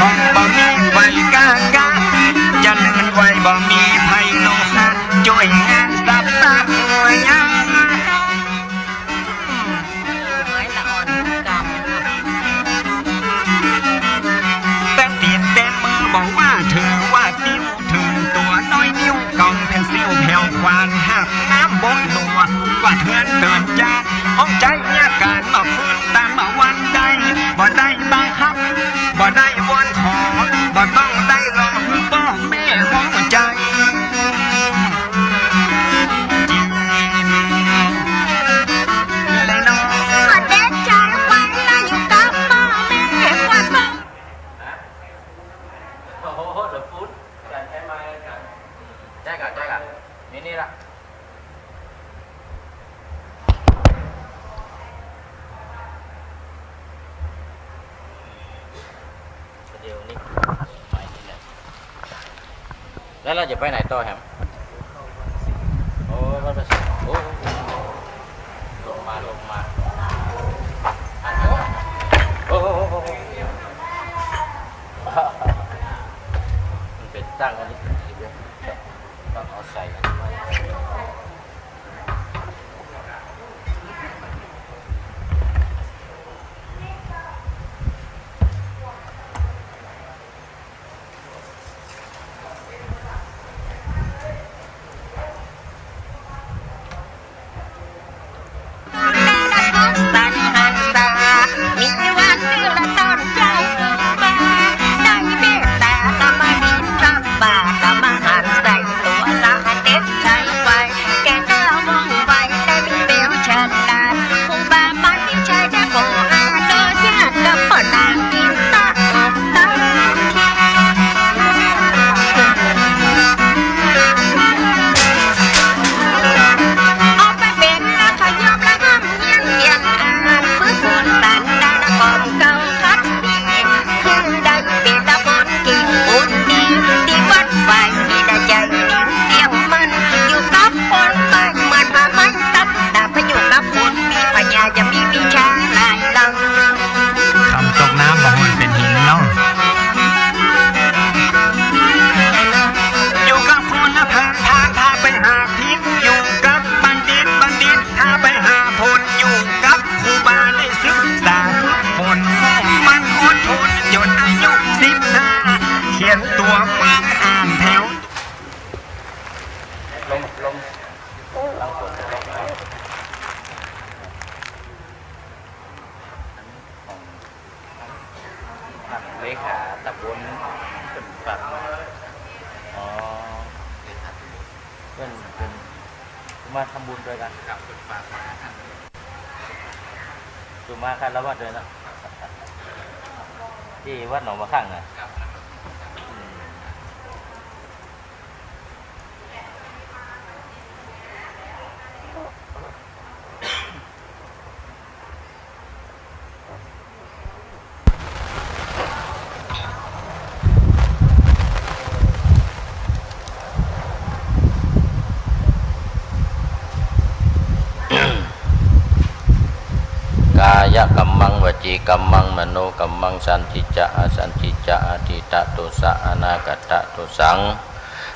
ห้องบ่มีไฟกากาจะเลื่อนไว้บ่มีไผโลหะช่วยงานสับตาหัวยาแต่ตีนแต่มือบอกว่าเธอว่าติ้วเธอตัวน้อยนิ้วกองเป็นซิ่วแผ่วควานหักน้ำบนหนัวว่าเถื่อนเตือนจาห้องใจเนี่ยการมาพื้นตามมาวันใดบ่ได้บังคับบ่ได้วอนขอบ่ต้องได้รอพ่อแม่หัวใจเลยน้องเด็กใจไว้แล้วอยู่กับพ่อแม่ว่าต้องโอ้โหเดือดฟุตการใช้ไม้กันใช่กันนี่ละเดี๋ยวนี้ไปนี่แหละแล้วเราจะไปไหนต่อแฮมโอ้มันไปโอ้ลงมาโอ้มันเป็นตั้งอันนี้ต้องเอาใส่กันเลขาตำบลเป็นฝักอ๋อเป็นมาทำบุญด้วยกันครับเป็นฝากมาครับจุมาคันละวัดเลยนะที่วัดหนองมะขั่งนะกายกัมมังวจีกัมมังมโนกัมมังสันติจะอสันติจะอธิตะโตสะอนาคตะโตสัง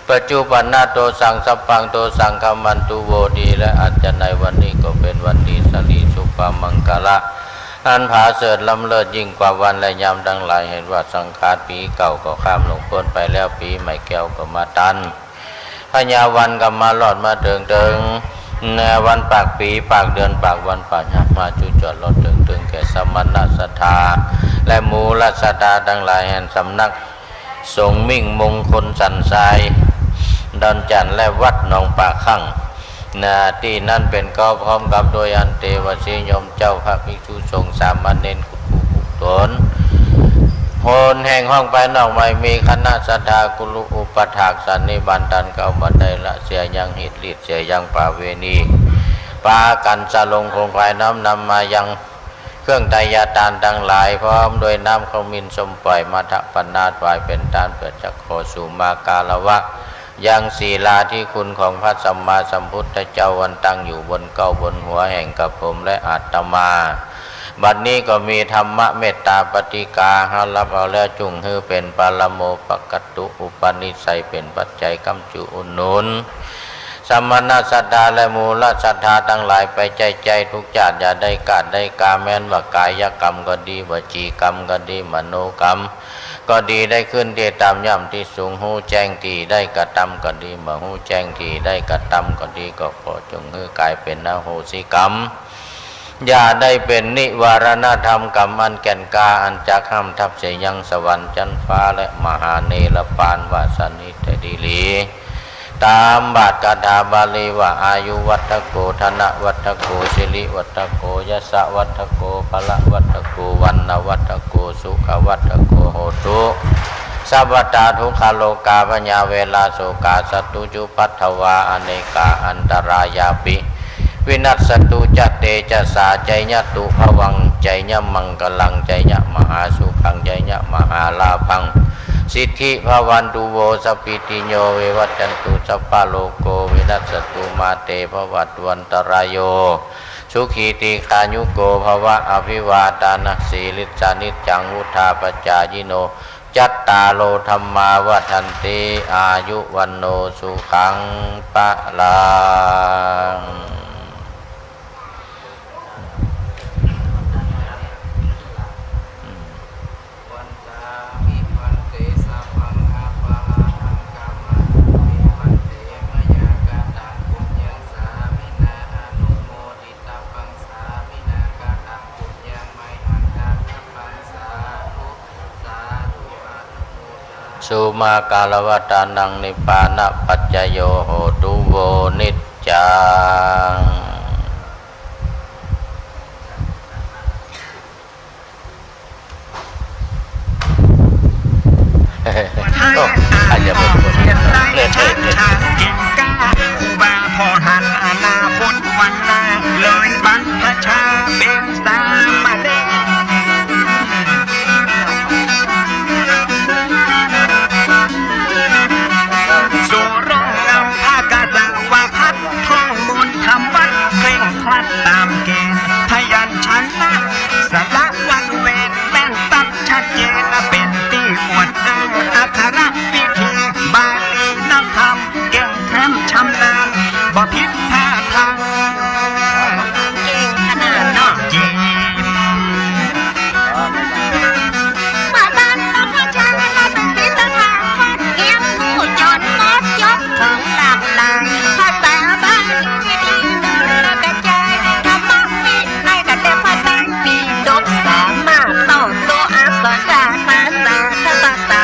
ปัจจุบันนาโตสังสัพพังโตสังฆมันตุโวดีและอาจจะในวันนี้ก็เป็นวันดีสลีสุภมังคละอันผาเสริฐล้ำเลิศยิ่งกว่าวันและยามดังหลายเห็นว่าสังขารปีเก่าก็ข้ามลงพ้นไปแล้วปีใหม่แก้วก็มาตันพญาวันก็มาหลอดมาเดิงวันปากปีปากเดือนปากวันปากยามมาจุจอดรถตึงแก่สมณะศรัทธาและมูลศรัทธาทั้งหลายแห่งสำนักสงฆ์มิ่งมงคลสันทรายดอนจันทร์และวัดหนองปากคั่งที่นั่นเป็นก็พร้อมกับโดยอันเตวสีโยมเจ้าพระภิกษุสงฆ์สามเณรกุฏูกุศลโหนแห่งห้องไปนอกไม่มีคณะศรัทธากุลุอุปถากสันนิบาตดันเข้ามาได้ละเสียยังหิตลิดเสียยังป่าเวณีปากันจะลงคงไฟน้ำนำมายังเครื่องไตรยาตานทั้งหลายพร้อมโดยน้ำขมินสมปล่อยมาทะปนาถวายเป็นตานเปิดจักโคสุมากาลวะยังศีลาที่คุณของพระสัมมาสัมพุทธเจ้าวันตั้งอยู่บนเก้าบนหัวแห่งกับผมและอาตมา บัดนี้ก็มีธรรมะเมตตาปฏิกาหารับเอาแล้วจุงฮือเป็นปาลโมปกตุอุปนิสัยเป็นปัจจัยกำจุอุนหนุนสมณศรัทธาและมูลศรัทธาทั้งหลายไปใจทุกจาติอย่าได้กาดได้กาแม้นว่ากายกรรมก็ดีวจีกรรมก็ดีมโนกรรมก็ดีได้ขึ้นที่ตามย่ำที่สูงหูแจ้งที่ได้กระทำก็ดีมาหูแจ้งที่ได้กระทำก็ดีก็ขอจงฮือกลายเป็นอโหสิกรรมอย่าได้เป็นนิวารณธรรมกรรมอันแก่นกาอันจักห้ามทับเสยยังสวรรค์จันฟ้าและมหาเนรปานวาสนิทดีลีตามบาทกถาบาลีว่าอายุวัฏโกธนวัฏโกสิริวัฏโกยสะวัฏโกพละวัฏโกวันนวัฏโกสุขวัฏโกโหตุสัพพตาทุกขโลกาปัญญาเวลาโสกาสตุจุปัฏฐวาอเนกาอันตรายาปิวินัสสตุจเตจะสาใจญตุภวังใจญมังกลังใจญมหาสุขังใจญมหาลาภังสิทธิภวันตุโวสปิติโยเววัจจันตุสัพพะโลกโกวินัสสตุมาเตภวัตวันตรายโยสุขีติคายุโกภวะอภิวาทานัสสีลิสานิจังวุธาปจายโนจัตตาโลธรรมาวัฏันติอายุวันโนสุขังปะลังสุมากาลวตานังนิพพานะปัจจโยโหตุโวนิจจังอาจจะเป็นคนเล่นเล่นเก่งกาครูบาพอหันอนาคตวันหน้าเลยบรรพชาเป็นสามเณรสู่ร่องเงาภาคกาสังวาพัดท่องมนต์ทำวัดเคร่งครัดตามเกณฑ์พยัญชนะสละวันเวทแม่นตัดชัดเจนเป็นที่อวดอ้างอักขระวิธีบาลีนักธรรมเก่งแท้ชำนาญบ่ผิดท่าทางเก่งขนาดนอกจีมาบ้านต้องมาชาเราเป็นศิลธรรมคนเกียมผู้จนมดยกของหลากหลายภาษาบาลีดีแล้วกระจายธรรมะมีในกระเด็นภาษาปีดกสามารถต่อตัวอักษรภาษาภาษา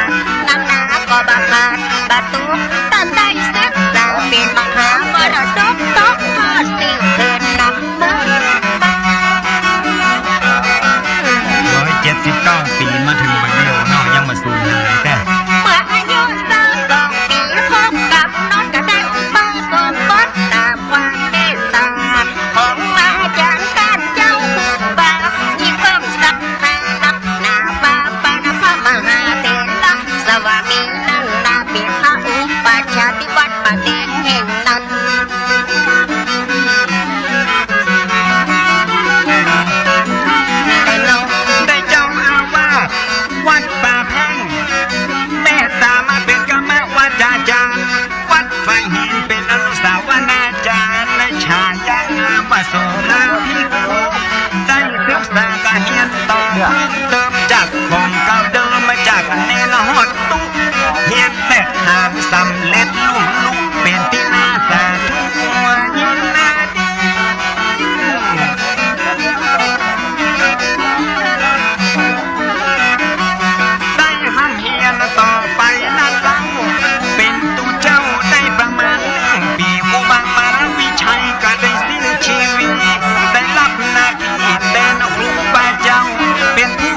นานาก็บาขาดบาตุตันได้ศึกษาเป็นมหามรดกตกทอดสิ่งเกินนำมา179 ปีมาถึงบัดนี้เนาะยังมาสูญหายแต่เมื่ออายุ32 ปีพบกับน้องกระดังบ้าสมบัติตามความเมตตาของอาจารย์การเจ้าบาที่เพิ่มศรัทธานับหนาบาปานพระมหาเถระสวามีนั่นนาปิพระอุปชาติวัดปฏิแห่งนั้นได้เจ้าอาวาสวัดป่าแพงแม่ตามาเป็นกรรมวาจาจารย์วัดไฟหินเป็นอนุสาวนาจารย์และฉายางามวโสภาพิโกได้ศึกษาการเรียนต่อเติมจากของเก่าเดิมมาจากแนนหดตุเฮียนแต่หางสำเร็จลุ่มลุกเป็นที่น่าสาธุยินนาดีได้ห้ามเฮียนต่อไปนั่นเล่าเป็นตูเจ้าได้ประมาณปีอุบามาวิชัยก็ได้สิ้นชีวิตได้รับหน้าที่เป็นครูบาเจ้าเป็นผู้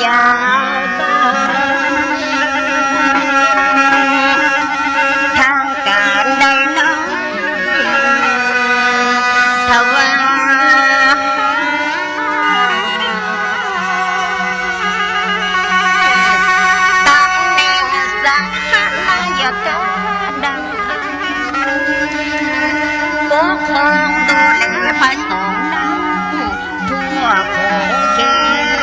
จาบ้านทางการใดน้องทว่าตั้งแนวสักหายาตาดังปกครองดูแลพระสงฆ์นั้นทั่วโคเขต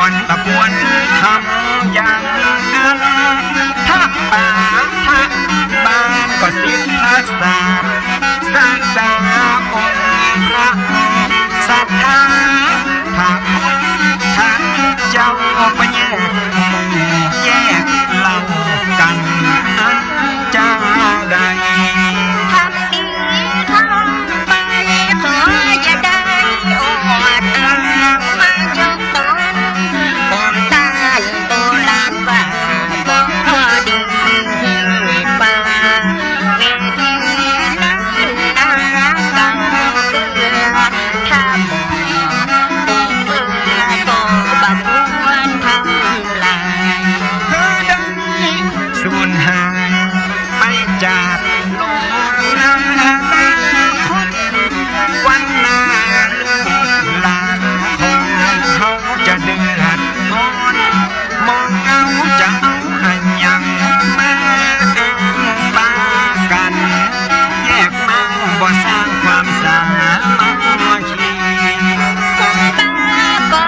อนตะปวนทำอย่างนั้นถ้าป่าถ้าบ้านก็สิทธาศาสตร์สร้างดาองค์พระศรัทธาถ้าพุทธทางเจ้าไปแยกเรากันนั้นจะได้ ทำดีทำไปขออย่าได้อดตามมาจงตนผมต้านโบราณว่าบอกพอดีป่าเวทีนั้นนาเก่าเกลือถ้าบอกเบื่อก็บักวนทำลาย เธอได้สูญหายไปจากโลกนั้นวันหน้าหลานของเขาจะเดือดร้อนมองเอาจะเอาอันยังมาปากัน แยกมังบ่สร้างความสามัคคี คนบ้าก็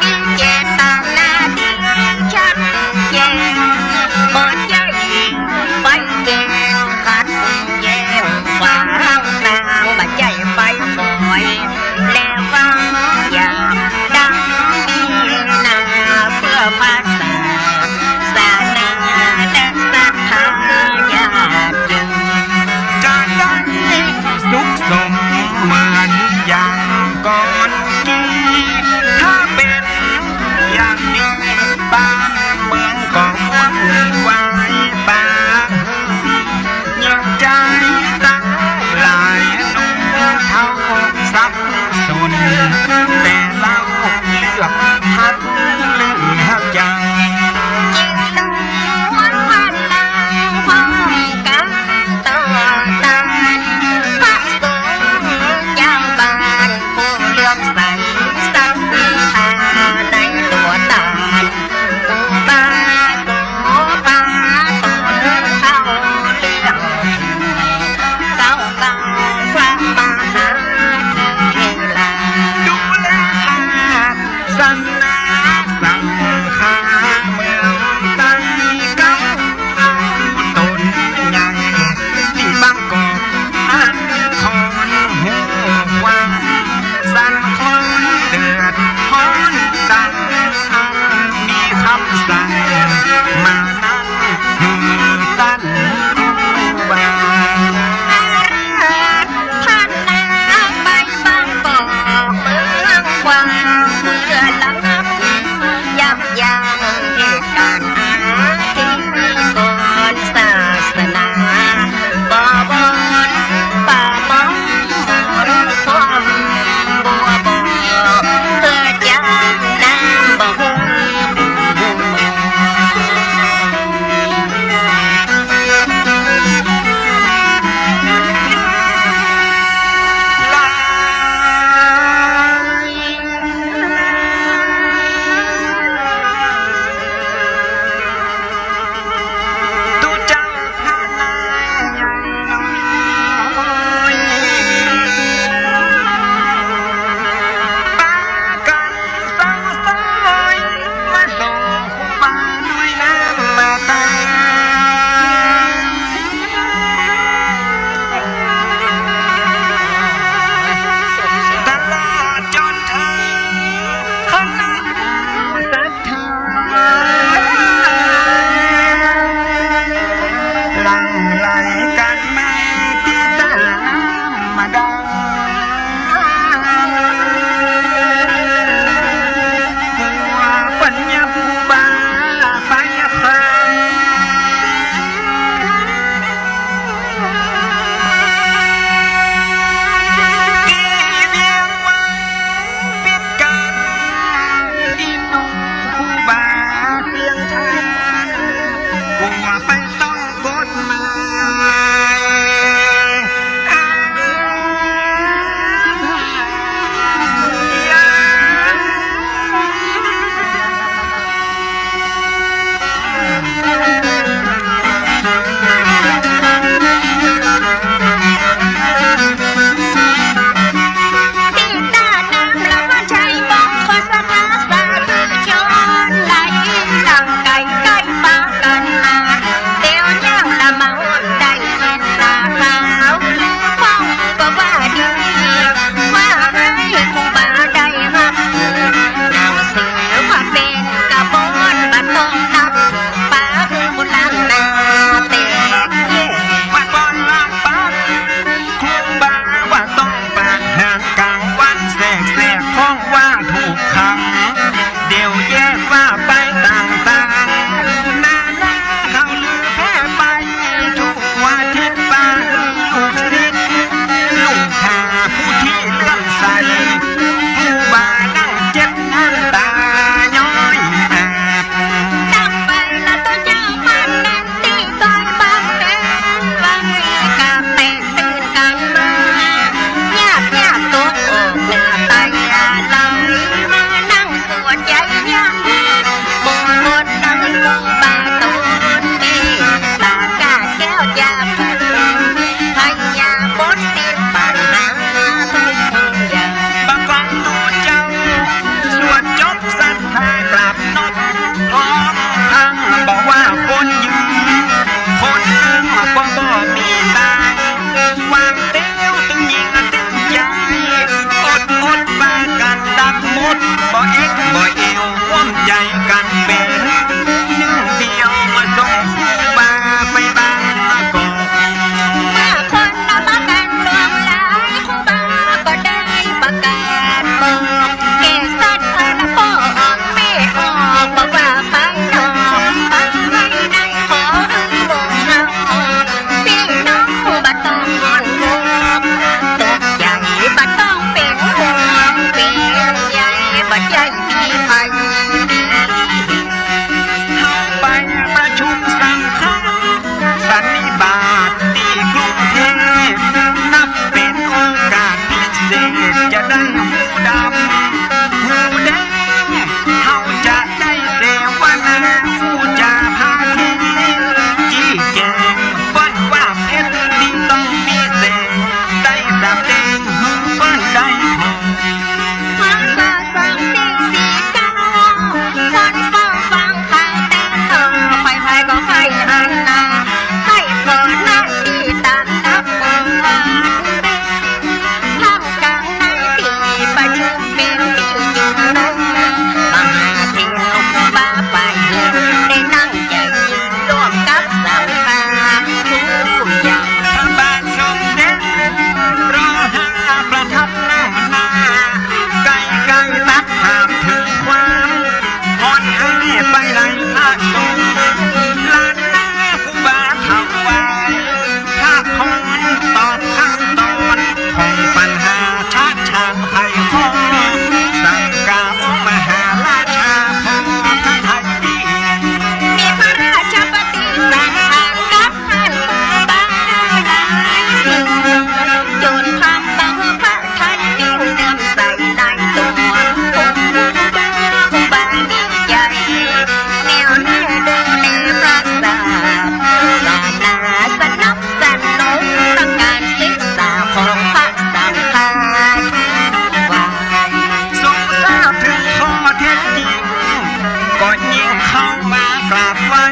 มีเจตนาดีชัดเจนหมดใจไปแก้วขัดแย้งฟังนางบาดใจไปคอยแล้วฟังอย่างดังมีนาเพื่อพัฒนาศาสนาและศรัทธาญาติโยม จะได้สุขสมเหมือนอย่างก่อนนี้ถ้าเป็นอย่างนี้บ้านเมืองก็วุ่นวายบ้างยังใจตั้งหลายนุ่มเท่าสับสนแต่เราเลือกพัดเลือกใจ ยิ่งต้องวันวันลังพร้อมกันต่อต้านพระสงฆ์เจ้าบ้านผู้เลื่อมใสศรัทธาในตัวตานผู้บ้านผู้ป่าตนเข้าเรื่องเก้าเก้าพระมหาเทลา ดูแลศาสนาสังฆาเมืองใต้เก้าเอาตนใหญ่ที่บางกอกอันคอนหัววังสั่นคนเดือดร้อนดังอันมีคำสั่งมานั่งหือตั้นบา ท่านนาไปบางกอกเมืองกวางเพื่อระงับยับ ระสงฆ์ลานหน้าครูบาทำไว้ถ้าคนตอบขั้นตอนของปัญหาชาติชางไทยคงสั่งกาองค์มหาราชาพอพระไทยดี มีพระราชปฏิสั่งทางกับท่านบางจนคำบังพระไทยนิ่งเดิมใส่ได้ตัวบาดีใจแนวหน้าเดินในพระศาสนาสนับสนุนประการศึกษาของพระสังฆาธิวาส ทรงทราบถึงข้อเท็จจริงก็ยิ่งเข้ามากราบไหว้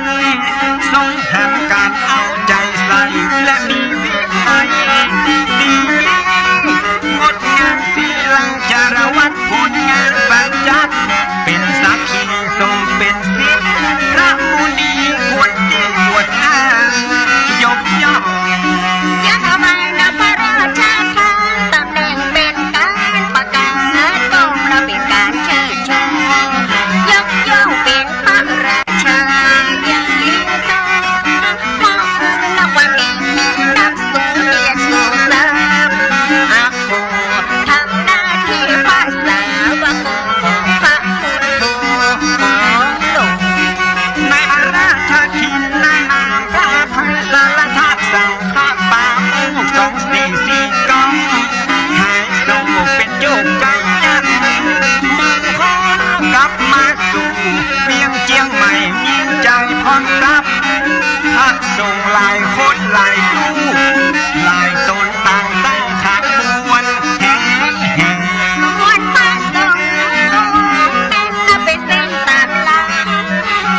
ทรงแห่งการเอาใจใส่และมีวินัยดีงดงามศีลังจารวัตผลงานปัญจักเป็นสักขีทรงเป็นศิษย์พระมุนีควรที่ควรอ้างยกย่อง ยังทำไมนะพระราชาทานตำแหน่งเป็นการประกาศกองระเบียบการเชิดชูยกย่องเป็นพระราชาอย่างยิ่งโตเพราะนับวันนี้นับสูงเกียรติสูงทรัพย์อาโคทำหน้าที่ภาษาวกของพระพุทธของหลวง ในพระราชทินในนามพระไทยสารทัศน์สังฆปาโมกสองสี่สี่กองหายโศกเป็นโยกใจยันมือขอกลับมาสู่เวียงเจียงใหม่ยิ่งใจพรรับพระทรงหลายคนหลายลูกหลายตนต่างตั้งขบวนแห่แห่ วันมาส่งเป็นนับเป็นเส้นตามลาง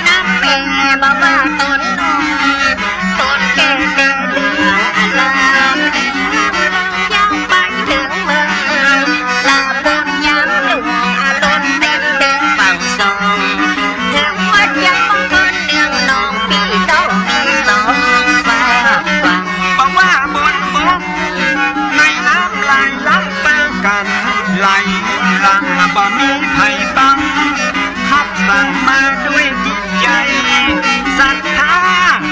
นับเป็นบ่ว่าต้นน้อยต้นแก่เด่นเหลืองอลามยาวไปถึงเมืองลาบุญย้ำหลวงอารมณ์เต็มถึงฝั่งสองถึงวัดยังบังเกิดเนืองนองพี่น้องมีสองฟ้าฟัง บอกว่าบนบกในน้ำไหลลังตางกันไหลหลังบ่มีไผ่บังขับสั่งมาด้วยจิตใจศรัทธา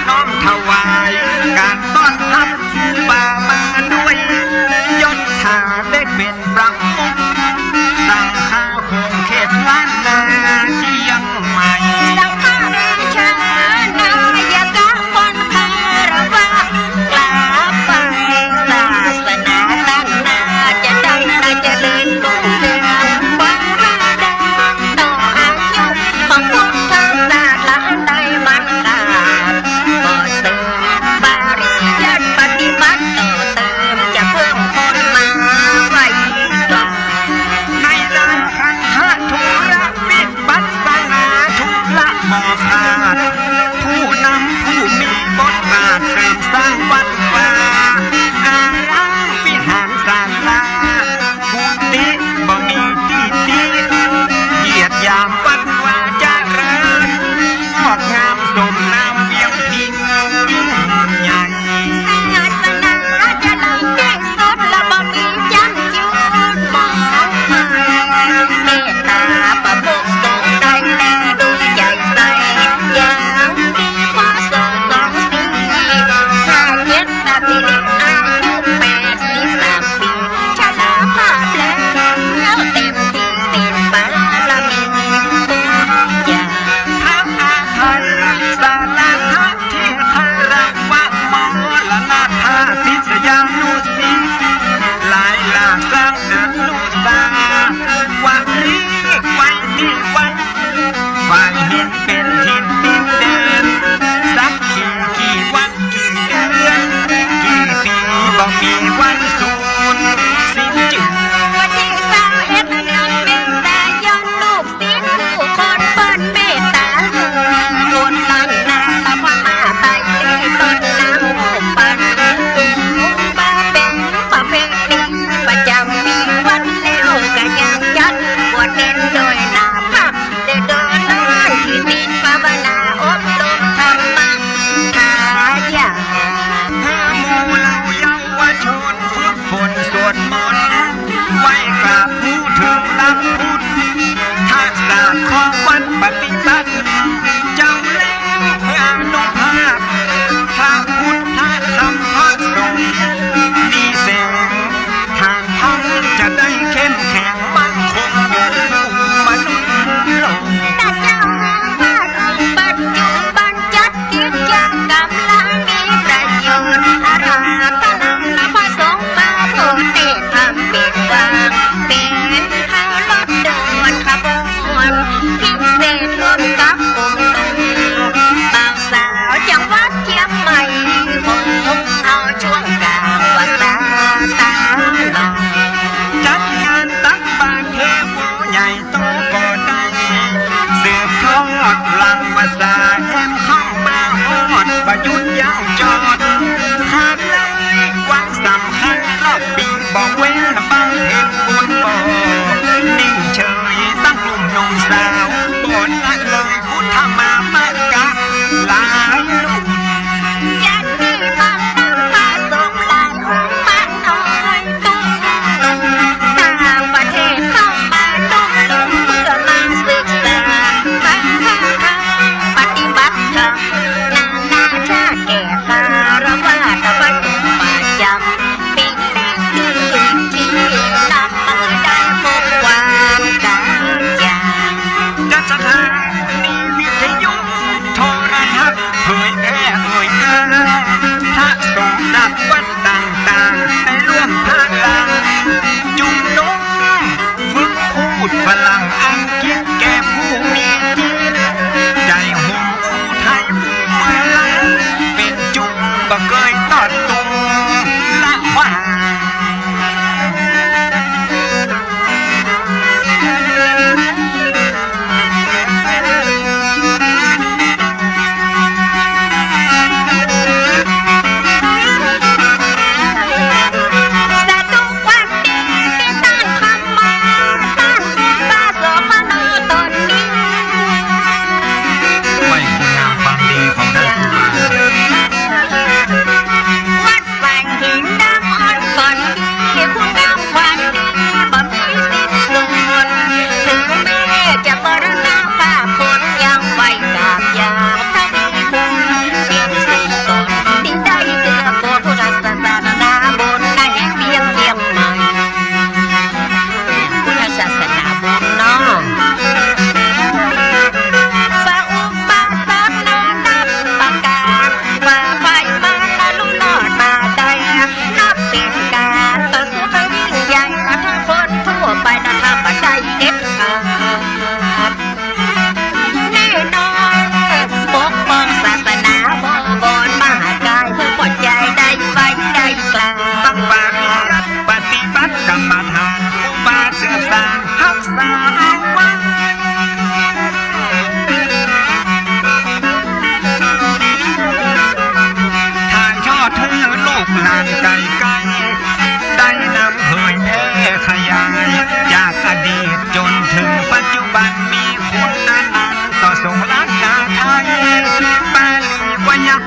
น้อมถวายการต้อนรับป่ามาด้วยยศถาได้เป็นประมุขสั่งข้าวคงเขตล้านนาเชียงใหม่ สังฆราชานายกคนคารวะกราบไหว้ศาสนาตั้งหน้าจะได้น่าเจริญรุ่งเรืองวาระต่ออายุของพุทธศาสนาในมันดาบ่เติมบาริยัติปฏิบัติต่อเติมจะเพิ่มคนมาไว้ก่อน ในลานคันหะธุระวิปัสสนาทุละหมอขาดผู้นำผู้มีบทบาทเสริมสร้างวัดวาอารามวิหารศาลาผู้ติบ่มีที่ติเหยียดยามวัดวาเจริญงดงามสมนามเวียงพิงยิ่งใหญ่ ศาสนาจะนำที่สุดและบ่มีจันยุนมองเมตตาประมุขทรงได้แลดูใจใสอย่างดีพอสองสองสี่ห้าเจ็ดนาทีอายุ83 ปีชราภาพแล้วเต็มที่สิ้นบารมีบุญญา พระอาทัยสารทัศน์ที่คารวะมอละนาถาศิษยานุศิษย์หลายหลากสร้างอนุสาวรีย์ไว้ที่วัดฝ่ายหินเป็นหินดินแดนสักกี่วันกี่เดือนกี่ปีบ่มีวันสูญสิ้นจืด วันที่21 เดือนเมษายนลูกศิษย์ผู้คนเปิ้นเมตตาบุญล้านนาละพม่าไปที่ต้นน้ำหูปันบาเป็นประเพณีประจำปีวัดแล้วก็ยังจัดบวชเน้นโดยหน้าภาพเดินที่ศีลภาวนา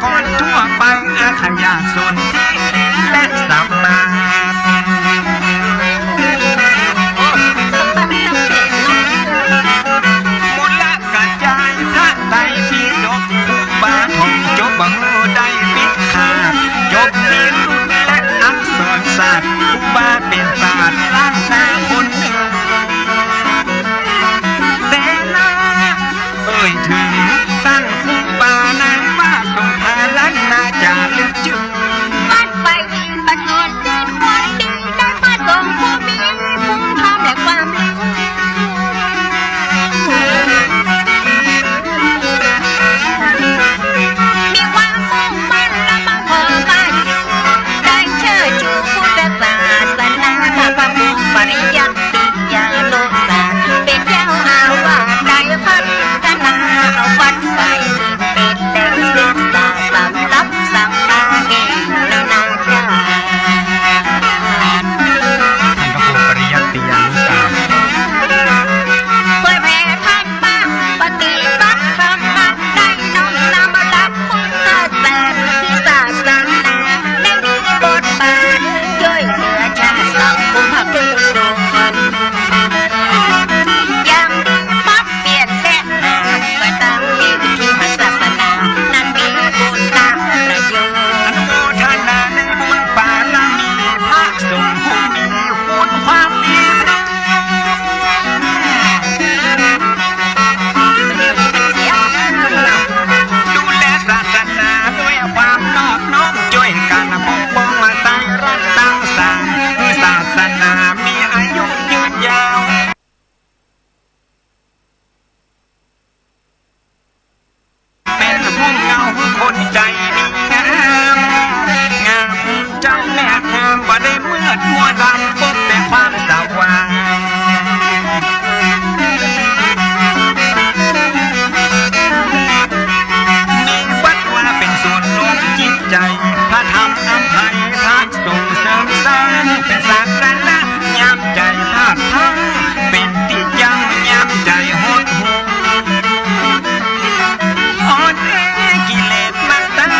กรทั่วไปอาขยะสนที่และสัมมามูลกระจายท่าไตปีดกบาทองจบบังได้ปิดขาดจบเรียนรุ่นและอักษรศาสตร์ผู้บาเป็นศาสตร์ล้านนาคนหนึ่งแต่นาเอ่ยถึงตั้งผู้บานั้นว่าตรงพาล้านนาจะลึกจึงบ้านไปประชดสิ้นคนดีได้มาส่งผู้มีภูมิธรรมและความรู้มีความมุ่งมั่นและมั่นคงบ้านอยู่ได้เชิดชูพุทธศาสนาพระพุทธปริยัติยาโลกศาสตร์เป็นเจ้าอาวาสได้พัฒนาเอาวัดไปเป็นแหล่งศึกษาสำรับสัมมาเก่งนานาชาติ ท่านพระครูปริยัติยานุสาสตร์ เผยแผ่ธรรมะปฏิบัติธรรมะได้น้อมนำหลักพุทธศาสนาที่ศาสนาได้มีบทบาทช่วยเหลือชาติสังคมทุกคนอย่างดีปั๊บเปลี่ยนและหาก็ตั้งมีวิธีศาสนานั้นมีคุณค่าประโยชน์ อนุโมทนาในบุญบารมีพระสงฆ์ผู้มีคุณความดีดูแลศาสนาด้วยความนอบน้อมช่วยกันปกป้องมาใต้รักตั้งสร้างให้ศาสนามีอายุยืนยาวเป็นห้องเงาคนใจดีงามงามเจ้าแม่งามบ่ได้มืดมัวดำพบแต่ความสว่างมีวัดว่าเป็นส่วนรวมจิตใจพระธรรมอภัยพระส่งเสริมสร้างเป็นศาสนาย้ำใจพาดพังเป็นที่ยังย้ำใจหดหูอ่อนแอกิเลสมันตา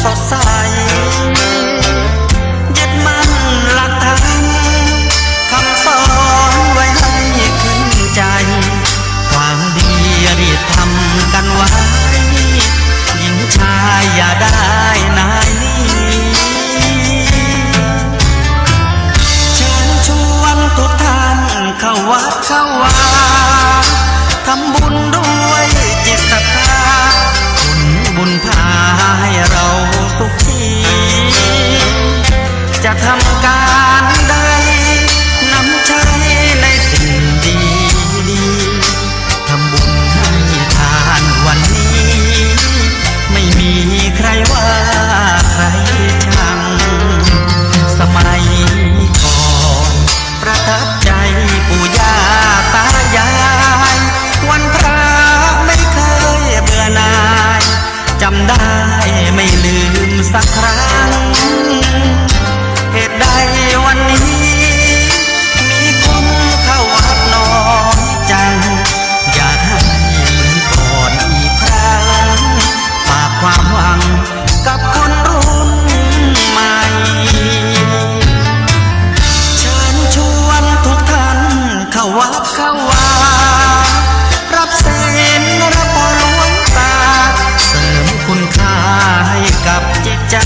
สดใสยึดมั่นหลักธรรมคำสอนไว้ให้ขึ้นใจความดีรีบทำกันไว้หญิงชายอย่าได้นายนี้เชิญชวนทุกท่านเข้าวัดเข้าวาทำบุญด้วยจิตศรัทธาบุญพาให้เราทุกทีจะทำการใดนำใช้ในสิ่งดีดีทำบุญให้ทานวันนี้ไม่มีใครว่าใครชังสมัยก่อนประทับใจปู่ย่าตายายวันพระไม่เคยเบื่อหน่ายจำได้ไม่ลืมสักครั้งเหตุใดวันนี้มีคนเข้าวัดน้อยจังอยากให้เหมือนก่อนอีกครั้งฝากความหวังกับคนรุ่นใหม่เชิญชวนทุกท่านเข้าวัดเข้าวารับศีลรับพรหลวงตาเสริมคุณค่าให้กับจิตใจ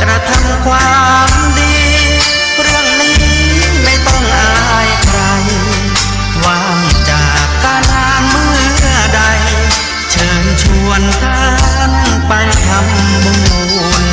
กระทำความดีเรื่องนี้ไม่ต้องอายใครว่างจากการงานเมื่อใดเชิญชวนท่านไปทำบุญ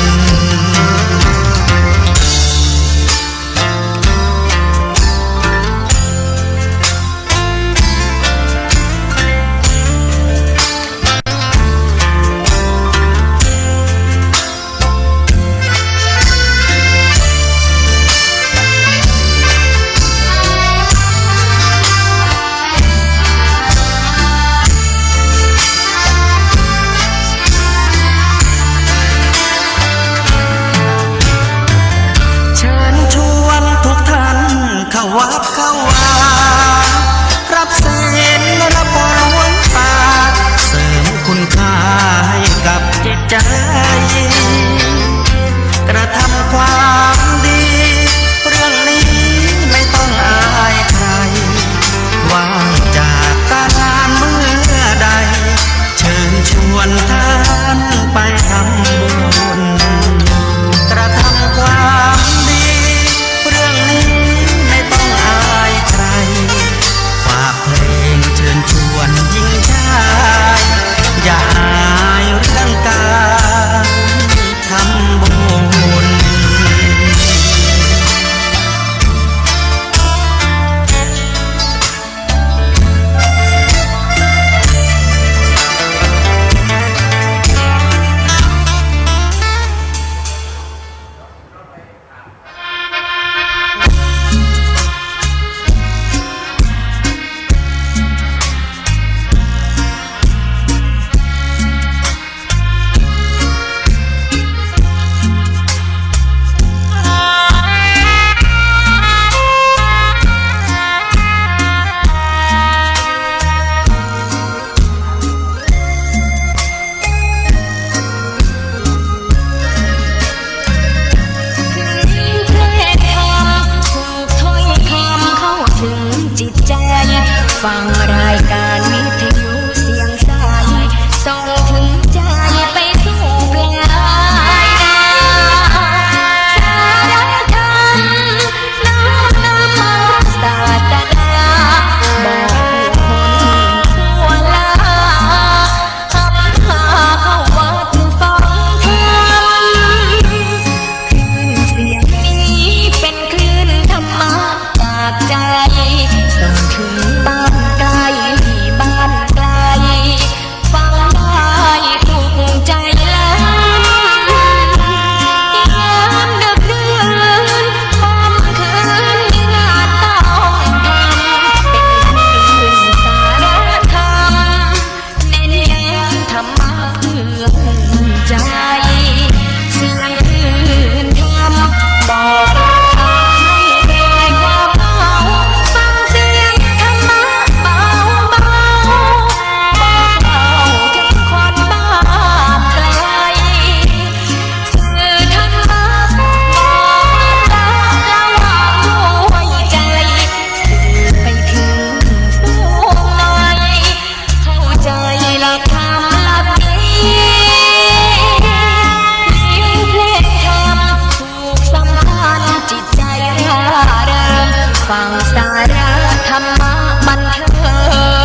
ร่าเริงฟังสาระธรรมะบันเทิ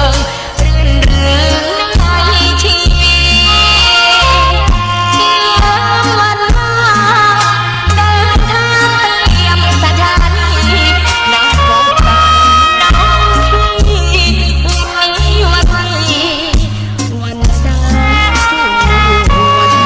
งรื่นเริงในชีวิตวันมาเดินทางไปเยี่ยมสถานีนัดพบกันน้องพี่วันนี้วันเสาร์สวดมนต์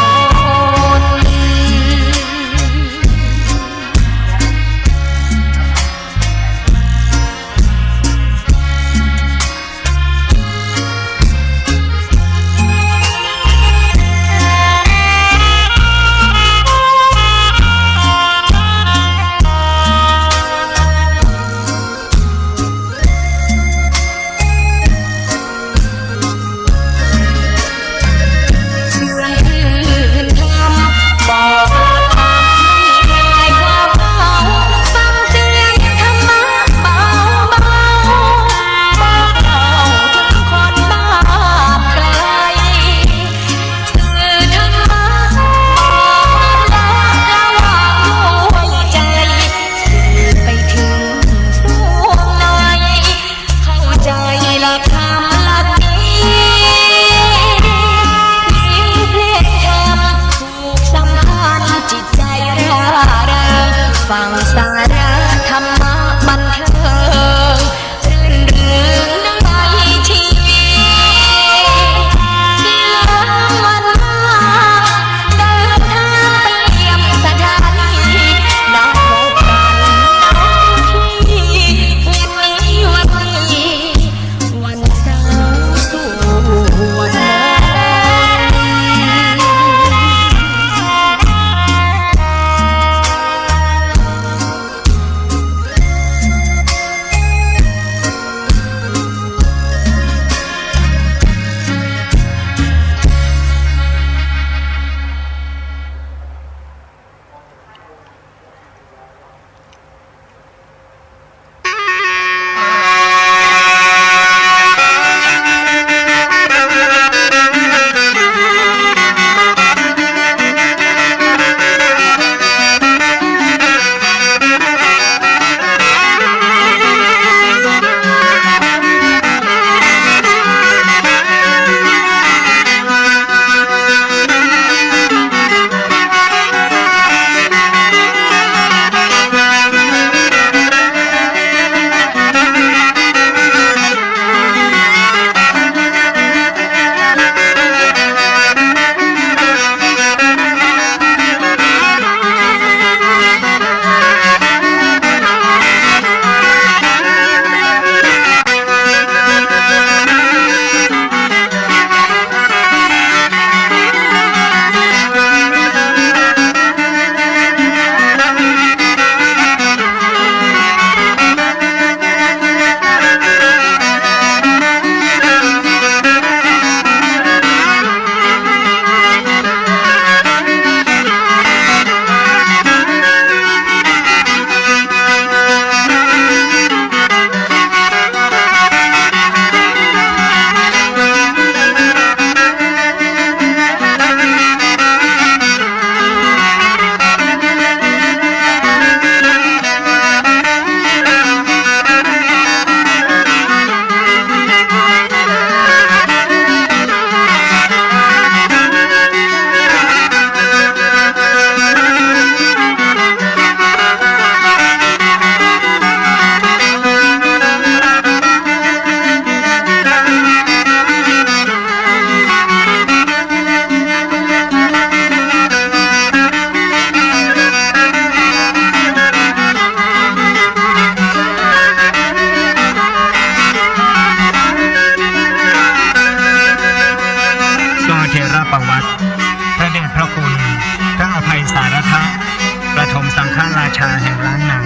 ชาแห่งล้านนา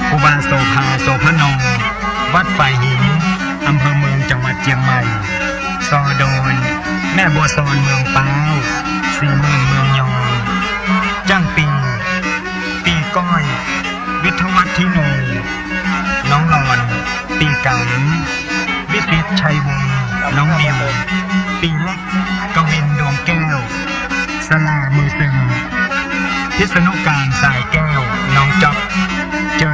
ครูบาโสภาโสพนงวัดฝ่ายหินอำเภอเมืองจังหวัดเชียงใหม่ซอโดนแม่บัวซอนเมืองป้าวสีเมืองเมืองยองจ้างปีปีก้อยวิทวัฒน์ทิโนน้องหลอนปีกังวิสิตชัยวงศ์น้องดิวปีเล็กกวินดวงแก้วสลามือซึงพิษณุการสายแก้วน้องจ๊อบเจอ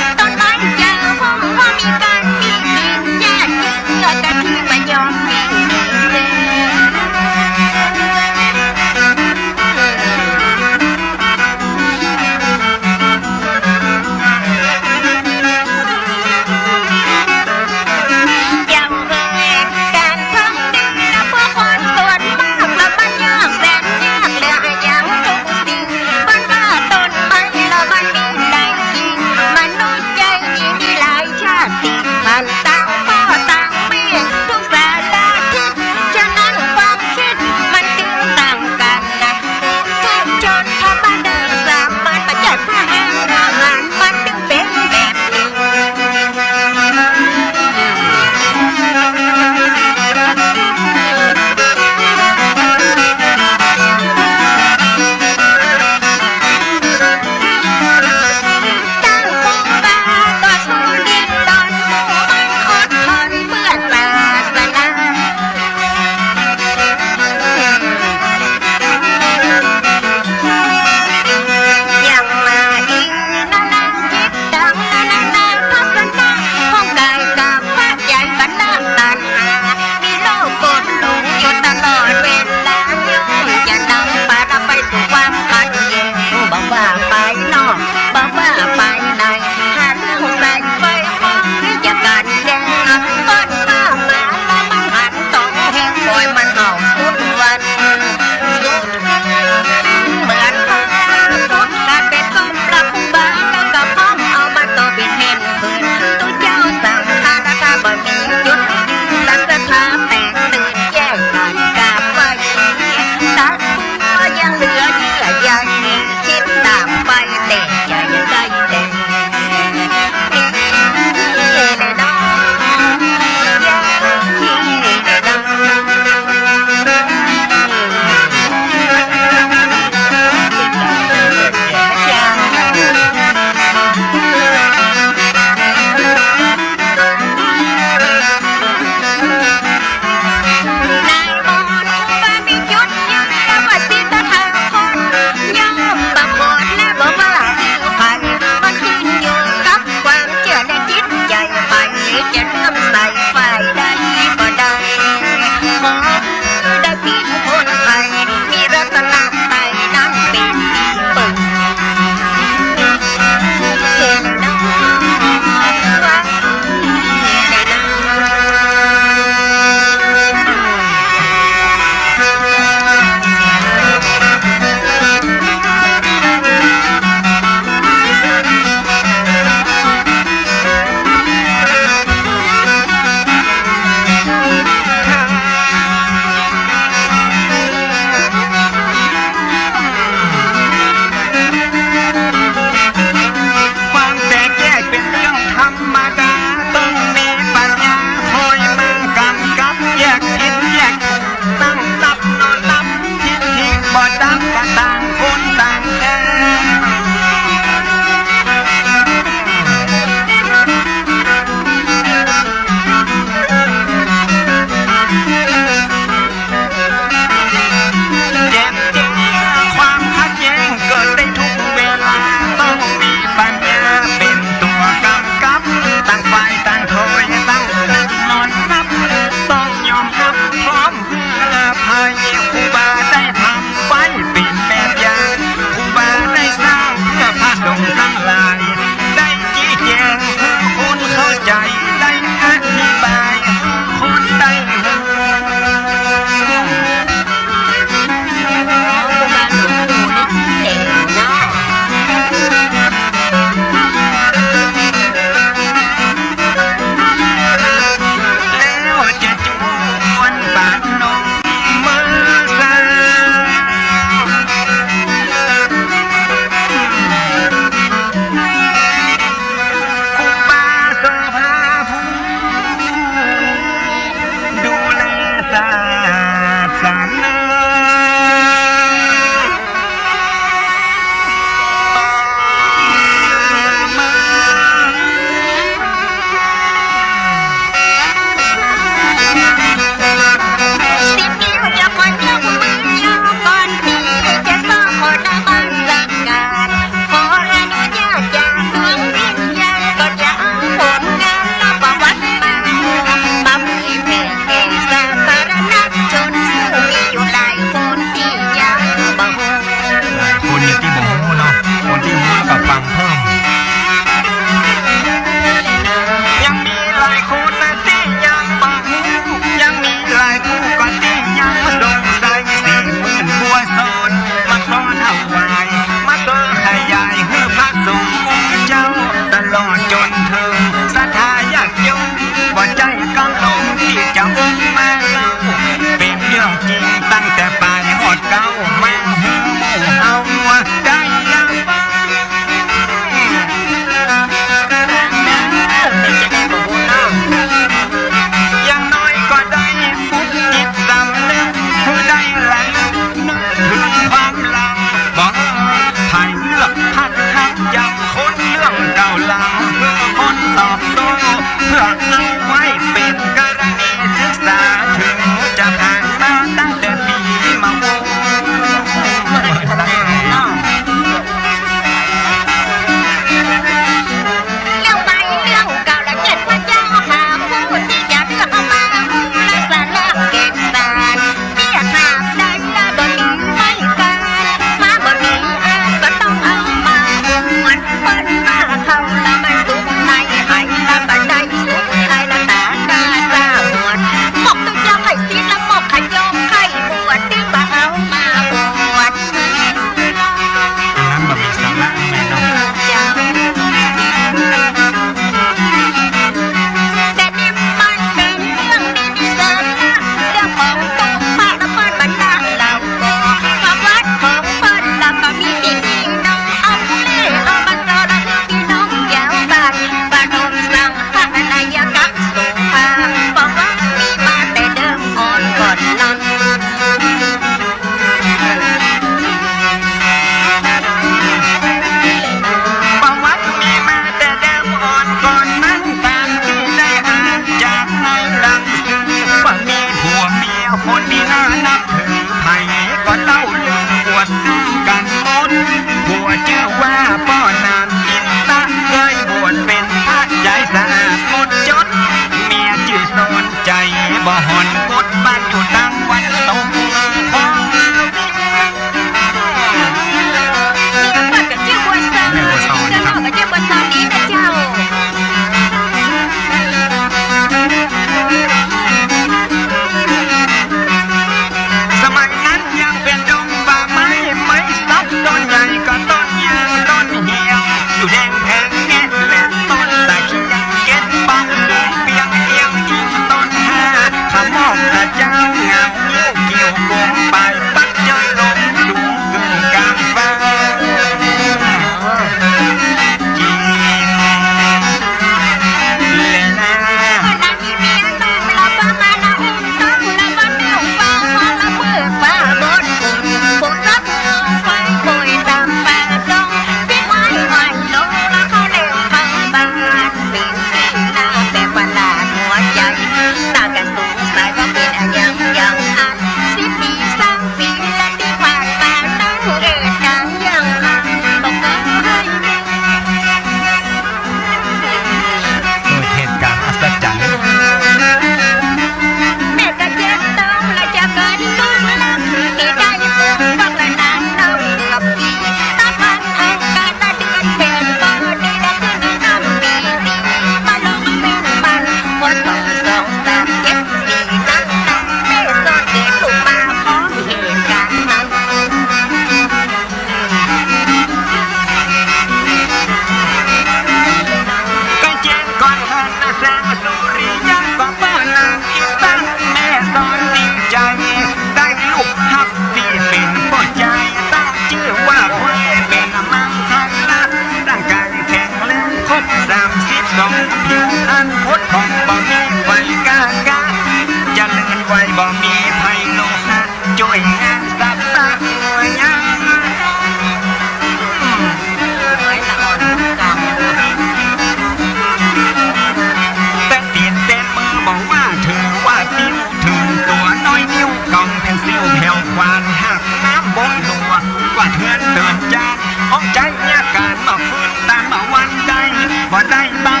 ได้เบา